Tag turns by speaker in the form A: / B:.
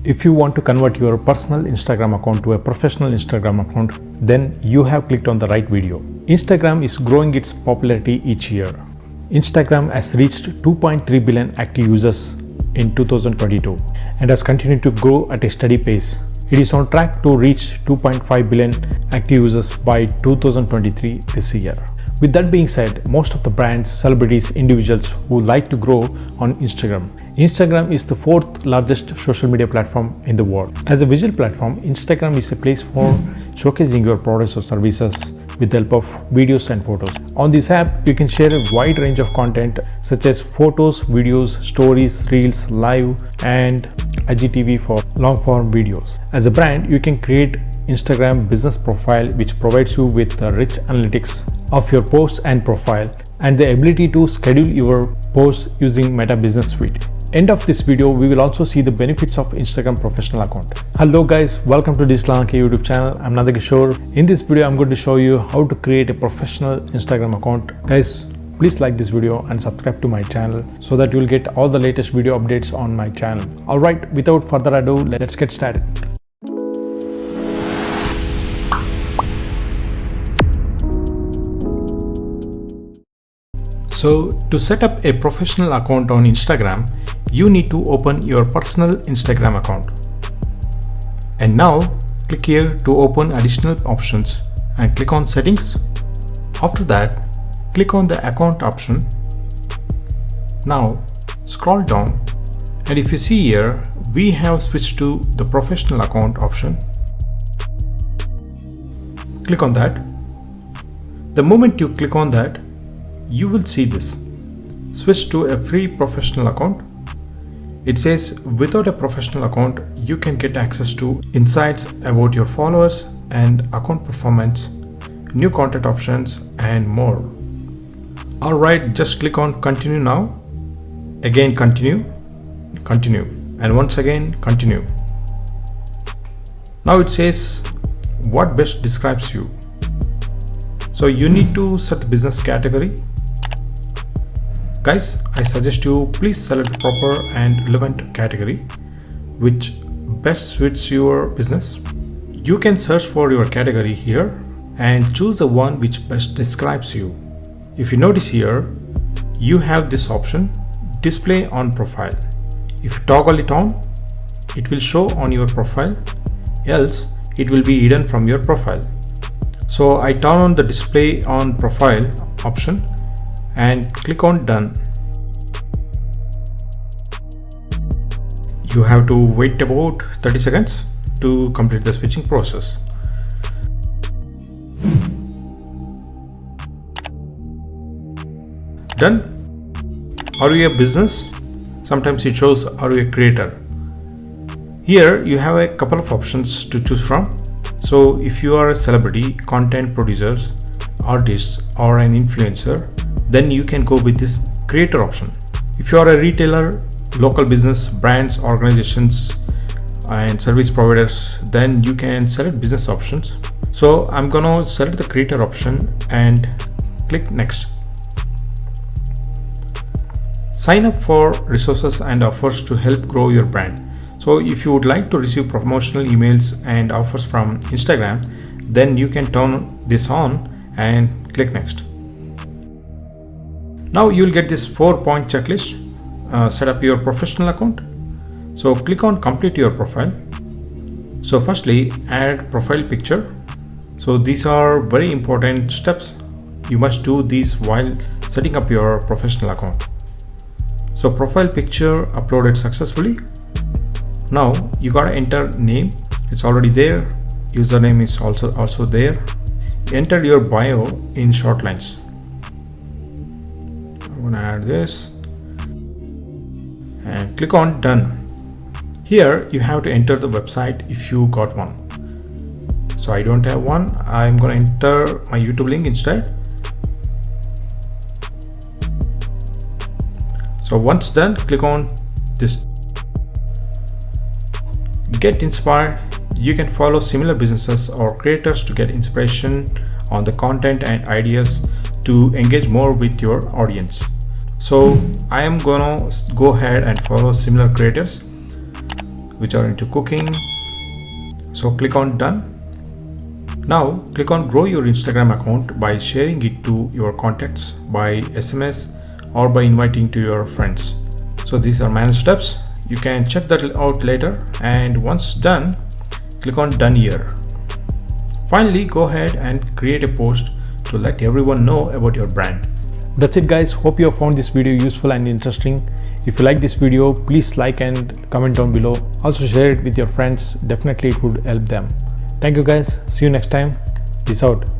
A: If you want to convert your personal Instagram account to a professional Instagram account, then you have clicked on the right video. Instagram is growing its popularity each year. Instagram has reached 2.3 billion active users in 2022 and has continued to grow at a steady pace. It is on track to reach 2.5 billion active users by 2023 this year. With that being said, most of the brands, celebrities, individuals who like to grow on Instagram. Instagram is the fourth largest social media platform in the world. As a visual platform, Instagram is a place for showcasing your products or services with the help of videos and photos. On this app, you can share a wide range of content such as photos, videos, stories, reels, live, and IGTV for long form videos. As a brand, you can create Instagram business profile which provides you with the rich analytics of your posts and profile and the ability to schedule your posts using Meta Business Suite. End of this video, we will also see the benefits of Instagram professional account. Hello guys, welcome to digitalrnk YouTube channel. I'm Nanda Kishore. In this video, I'm going to show you how to create a professional Instagram account. Guys, please like this video and subscribe to my channel so that you'll get all the latest video updates on my channel. Alright, without further ado, let's get started. So to set up a professional account on Instagram, you need to open your personal Instagram account. And now click here to open additional options and click on settings. After that, click on the account option. Now scroll down, and if you see here, we have switched to the professional account option. Click on that. The moment you click on that, you will see this. Switch to a free professional account. It says without a professional account, you can get access to insights about your followers and account performance, new content options, and more. Alright, just click on continue now. Again continue, continue, and once again continue. Now it says what best describes you. So you need to set the business category. Guys, I suggest you please select the proper and relevant category which best suits your business. You can search for your category here and choose the one which best describes you. If you notice here, you have this option, display on profile. If you toggle it on, it will show on your profile, else it will be hidden from your profile. So I turn on the display on profile option and click on done. You have to wait about 30 seconds to complete the switching process. Done? Are you a business? Sometimes it shows are you a creator. Here you have a couple of options to choose from. So if you are a celebrity, content producers, artists, or an influencer, then you can go with this creator option. If you are a retailer, local business, brands, organizations, and service providers, then you can select business options. So I'm gonna select the creator option and click next. Sign up for resources and offers to help grow your brand. So if you would like to receive promotional emails and offers from Instagram, then you can turn this on and click next. Now you'll get this 4-point checklist. Set up your professional account. So click on complete your profile. So firstly, add profile picture. So these are very important steps. You must do these while setting up your professional account. So profile picture uploaded successfully. Now you gotta enter name. It's already there. Username is also there. Enter your bio in short lines. I'm gonna add this and click on done. Here you have to enter the website if you got one. So I don't have one. I'm gonna enter my YouTube link instead. So once done, click on this. Get inspired. You can follow similar businesses or creators to get inspiration on the content and ideas to engage more with your audience. So I am gonna go ahead and follow similar creators. which are into cooking. So click on done. Now click on grow your Instagram account by sharing it to your contacts by SMS or by inviting to your friends. So these are manual steps. You can check that out later, and once done, click on done here. Finally, go ahead and create a post to let everyone know about your brand. That's it guys, hope you have found this video useful and interesting. If you like this video, please like and comment down below. Also share it with your friends, definitely it would help them. Thank you guys, see you next time, peace out.